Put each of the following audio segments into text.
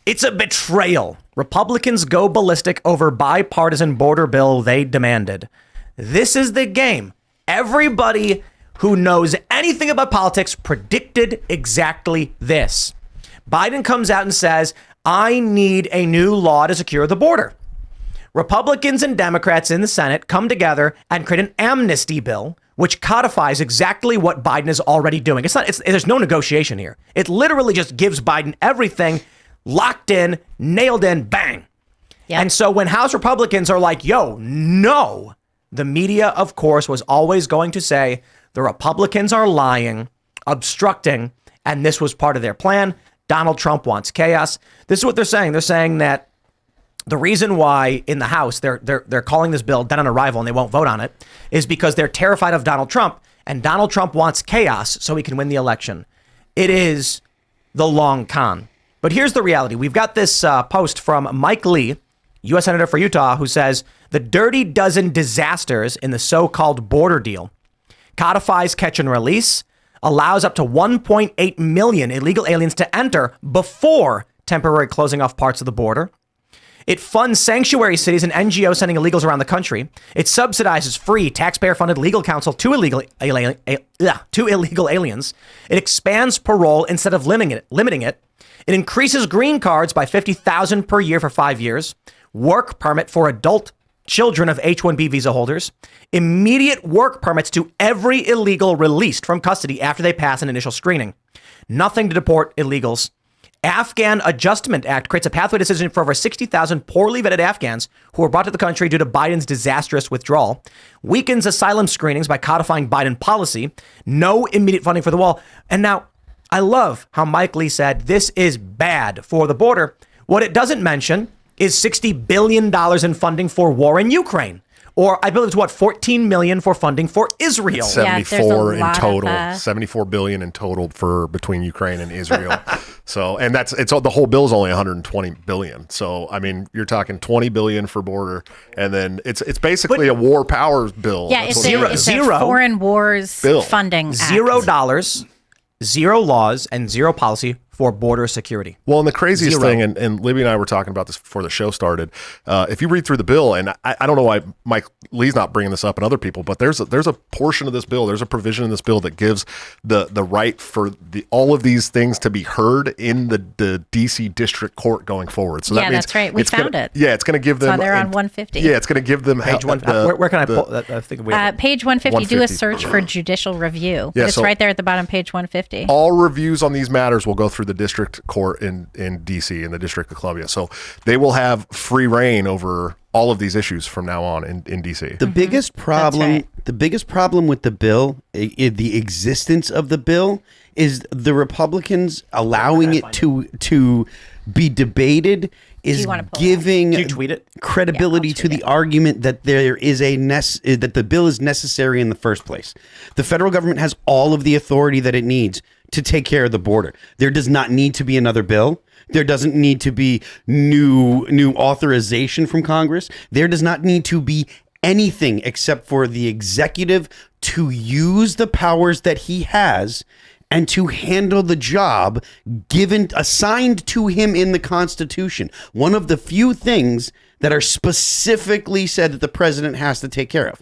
It's a betrayal. Republicans go ballistic over bipartisan border bill they demanded. This is the game. Everybody who knows anything about politics predicted exactly this. Biden comes out and says, I need a new law to secure the border. Republicans and Democrats in the Senate come together and create an amnesty bill, which codifies exactly what Biden is already doing. There's no negotiation here. It literally just gives Biden everything locked in, nailed in, bang. Yep. And so when House Republicans are like, yo, no, the media, of course, was always going to say the Republicans are lying, obstructing, and this was part of their plan. Donald Trump wants chaos. This is what they're saying. They're saying that the reason why in the House they're calling this bill dead on arrival and they won't vote on it is because they're terrified of Donald Trump, and Donald Trump wants chaos so he can win the election. It is the long con. But here's the reality. We've got this post from Mike Lee, U.S. Senator for Utah, who says the dirty dozen disasters in the so-called border deal codifies catch and release, allows up to 1.8 million illegal aliens to enter before temporary closing off parts of the border. It funds sanctuary cities and NGOs sending illegals around the country. It subsidizes free taxpayer-funded legal counsel to illegal aliens. It expands parole instead of limiting it. It increases green cards by 50,000 per year for 5 years. Work permit for adult children of H-1B visa holders. Immediate work permits to every illegal released from custody after they pass an initial screening. Nothing to deport illegals. Afghan Adjustment Act creates a pathway decision for over 60,000 poorly vetted Afghans who were brought to the country due to Biden's disastrous withdrawal. Weakens asylum screenings by codifying Biden policy. No immediate funding for the wall. And now, I love how Mike Lee said this is bad for the border. What it doesn't mention is $60 billion in funding for war in Ukraine. Or I believe it's what, 14 million for funding for Israel. 74 in total. 74 billion in total for between Ukraine and Israel. So, and it's the whole bill is only 120 billion. So, I mean, you're talking 20 billion for border, and then it's basically a war powers bill. Yeah, it's a foreign wars bill. Funding act. $0, zero laws, and zero policy for border security. Well, and the craziest thing, and Libby and I were talking about this before the show started, if you read through the bill, and I don't know why Mike Lee's not bringing this up and other people, but there's a portion of this bill, there's a provision in this bill that gives the right for all of these things to be heard in the DC District Court going forward. So that means that's right. We found it. Yeah, it's going to give them. So they're on 150. Yeah, it's going to give them page one. Where can I pull that? I think page 150. Do a search for judicial review. Yeah, it's right there at the bottom, page 150. All reviews on these matters will go through the district court in DC, in the District of Columbia. So they will have free reign over all of these issues from now on in DC. The biggest problem, the biggest problem with the bill, the existence of the bill, is the Republicans allowing it to be debated is giving credibility to the argument that there is that the bill is necessary in the first place. The federal government has all of the authority that it needs to take care of the border. There does not need to be another bill. There doesn't need to be new authorization from Congress. There does not need to be anything except for the executive to use the powers that he has and to handle the job assigned to him in the Constitution. One of the few things that are specifically said that the president has to take care of.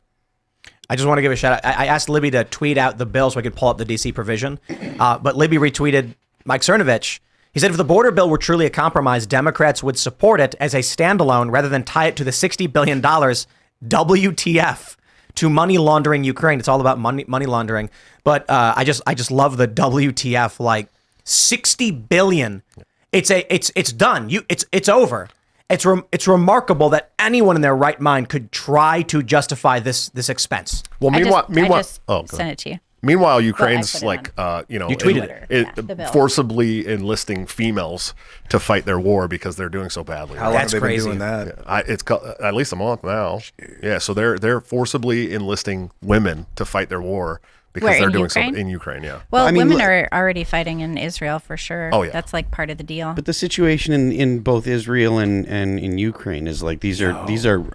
I just want to give a shout out. I asked Libby to tweet out the bill so I could pull up the DC provision, but Libby retweeted Mike Cernovich. He said if the border bill were truly a compromise, Democrats would support it as a standalone rather than tie it to the $60 billion WTF to money laundering Ukraine. It's all about money laundering. But I just love the WTF, like $60 billion. It's done. It's over. It's remarkable that anyone in their right mind could try to justify this expense. Well, meanwhile, send it to you. Meanwhile, Ukraine's you tweeted it, forcibly enlisting females to fight their war because they're doing so badly. How long have they been doing that? Yeah, it's at least a month now. Yeah, so they're forcibly enlisting women to fight their war because Where, they're in doing Ukraine? something in Ukraine. Yeah. Well, I mean, women look- are already fighting in Israel for sure. Oh, yeah. That's like part of the deal. But the situation in both Israel and in Ukraine is like these are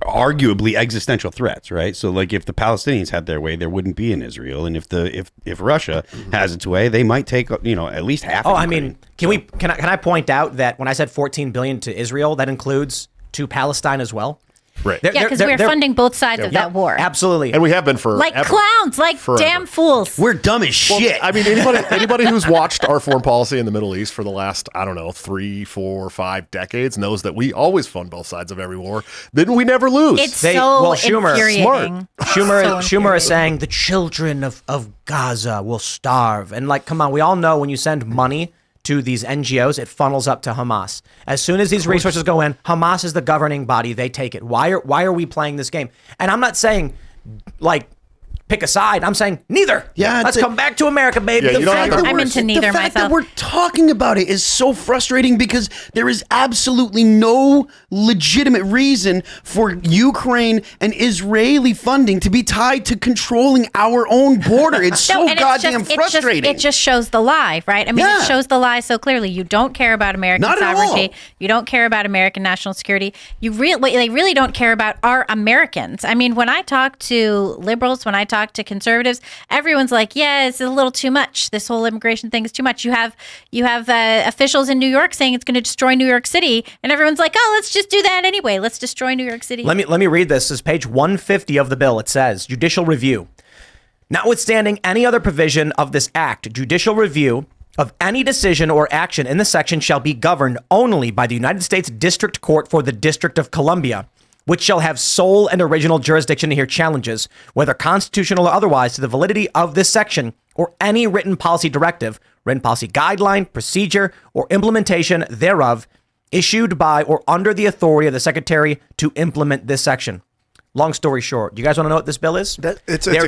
arguably existential threats, right? So like if the Palestinians had their way, there wouldn't be an Israel, and if Russia has its way, they might take at least half. Oh, of I Ukraine. mean, can I point out that when I said 14 billion to Israel, that includes to Palestine as well? Right. Yeah, because we're funding both sides of that war. Absolutely. And we have been for Like clowns, like Forever. damn fools. We're dumb as shit. I mean, anybody who's watched our foreign policy in the Middle East for the last, 3, 4, 5 decades knows that we always fund both sides of every war. Then we never lose. It's They- so well, Schumer- infuriating. Schumer is saying the children of Gaza will starve. And like, come on, we all know when you send money to these NGOs, it funnels up to Hamas. As soon as these resources go in, Hamas is the governing body. They take it. Why are we playing this game? And I'm not saying like pick a side. I'm saying neither. Yeah, let's come back to America, baby. Yeah, you don't have to- I'm into neither The fact that myself. we're talking about it is so frustrating because there is absolutely no legitimate reason for Ukraine and Israeli funding to be tied to controlling our own border. It's so and goddamn frustrating. It just shows the lie, right? I mean, Yeah. it shows the lie so clearly. You don't care about American Not at sovereignty. all. You don't care about American national security. What they really don't care about are Americans. I mean, when I talk to liberals, when I talk to conservatives, everyone's like, "Yeah, it's a little too much. This whole immigration thing is too much." You have officials in New York saying it's going to destroy New York City, and everyone's like, "Oh, let's just do that anyway. Let's destroy New York City." Let me read this. This is page 150 of the bill. It says, judicial review. Notwithstanding any other provision of this act, judicial review of any decision or action in the section shall be governed only by the United States District Court for the District of Columbia, which shall have sole and original jurisdiction to hear challenges, whether constitutional or otherwise, to the validity of this section or any written policy directive, written policy guideline, procedure, or implementation thereof, issued by or under the authority of the Secretary to implement this section. Long story short, do you guys want to know what this bill is? It's trying to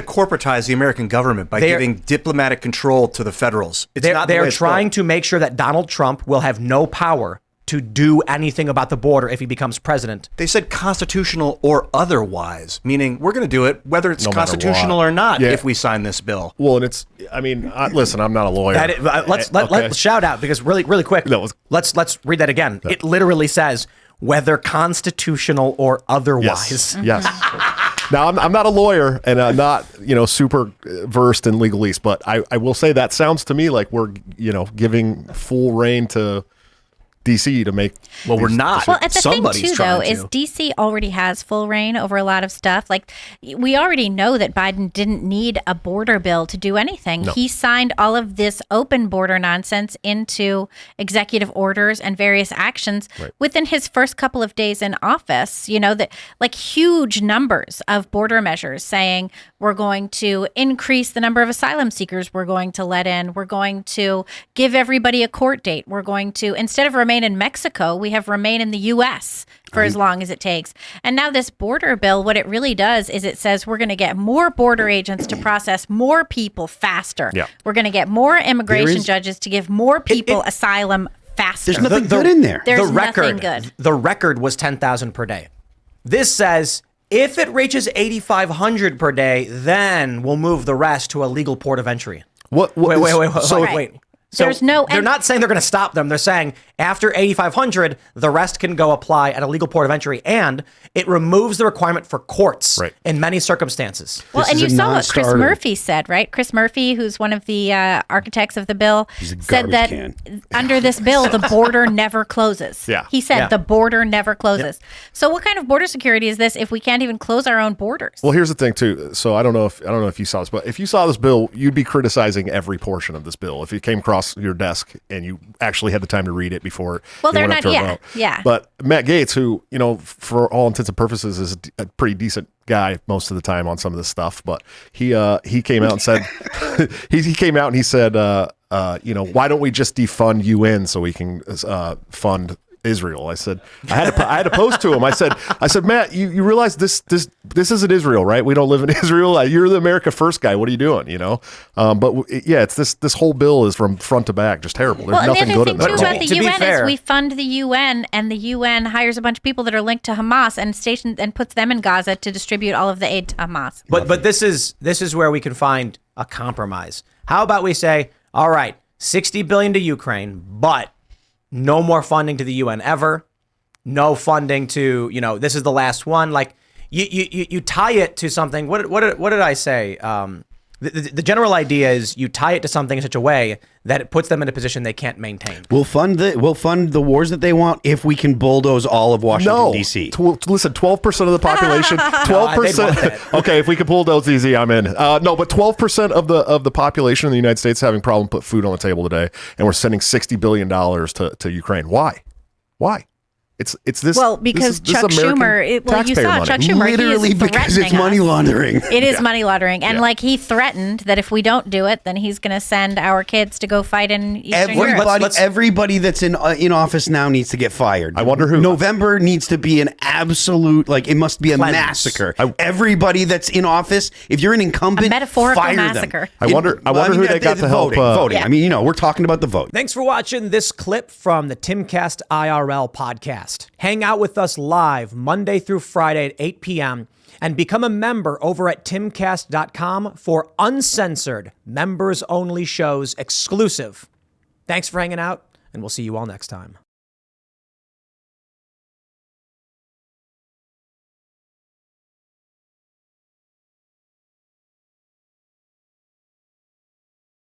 corporatize the American government by giving diplomatic control to the federals. They're trying to make sure that Donald Trump will have no power to do anything about the border if he becomes president. They said constitutional or otherwise, meaning we're going to do it whether it's No matter constitutional what. or not Yeah. if we sign this bill. Well, and it's, listen, I'm not a lawyer. Let's shout out because really quick. Let's read that again. It literally says whether constitutional or otherwise. Yes. Now, I'm not a lawyer and I'm not, super versed in legalese, but I will say that sounds to me like we're, giving full reign to DC to make. Well, we're not. Well, the Somebody's thing too, trying though, is to. DC already has full reign over a lot of stuff. Like, we already know that Biden didn't need a border bill to do anything. No. He signed all of this open border nonsense into executive orders and various actions within his first couple of days in office. That like huge numbers of border measures saying we're going to increase the number of asylum seekers we're going to let in. We're going to give everybody a court date. We're going to, instead of remain in Mexico, we have remain in the U.S. for as long as it takes. And now this border bill, what it really does is it says we're going to get more border agents to process more people faster. Yeah. We're going to get more immigration judges to give more people asylum faster. There's nothing good in there. There's the record, nothing good. The record was 10,000 per day. This says if it reaches 8,500 per day, then we'll move the rest to a legal port of entry. Wait. Wait. So There's no- they're not saying they're going to stop them. They're saying after 8,500, the rest can go apply at a legal port of entry, and it removes the requirement for courts in many circumstances. Well, This and is you a saw what Chris non-starter. Murphy said, right? Chris Murphy, who's one of the architects of the bill, He's a said that garbage can. under this bill, the border never closes. Yeah. He said Yeah. the border never closes. So what kind of border security is this if we can't even close our own borders? Well, here's the thing too. So I don't know if you saw this, but if you saw this bill, you'd be criticizing every portion of this bill. If it came across your desk and you actually had the time to read it before. Well, you they're went up not- to a yeah, vote. yeah. But Matt Gaetz, who for all intents and purposes is a pretty decent guy most of the time on some of this stuff, but he came out and said he came out and he said why don't we just defund UN so we can fund Israel. I said, I had to post to him. I said, Matt, you realize this isn't Israel, right? We don't live in Israel. You're the America First guy. What are you doing? You know? It's this whole bill is from front to back just terrible. There's nothing good in the other that. thing too about the UN is we fund the UN, and the UN hires a bunch of people that are linked to Hamas and puts them in Gaza to distribute all of the aid to Hamas. But this is where we can find a compromise. How about we say, all right, $60 billion to Ukraine, but no more funding to the UN ever. No funding to, this is the last one. Like you tie it to something. What did I say? The general idea is you tie it to something in such a way that it puts them in a position they can't maintain. We'll fund the wars that they want if we can bulldoze all of Washington D.C. Listen, 12% of the population, 12%. Okay, if we can bulldoze easy, I'm in. No, but 12% of the population in the United States having problem put food on the table today, and we're sending $60 billion to Ukraine. Why? It's this. Well, because this Chuck Schumer. You saw money. Chuck Schumer. Literally because it's money laundering. It is money laundering, and he threatened that if we don't do it, then he's going to send our kids to go fight in Eastern Europe. Everybody that's in office now needs to get fired. I wonder who. November needs to be an absolute it must be a massacre. Everybody that's in office, if you're an incumbent, a metaphorical fire massacre. Them. I wonder who they got to help voting. Yeah. I mean, we're talking about the vote. Thanks for watching this clip from the Timcast IRL podcast. Hang out with us live Monday through Friday at 8 p.m. and become a member over at timcast.com for uncensored, members-only shows exclusive. Thanks for hanging out, and we'll see you all next time.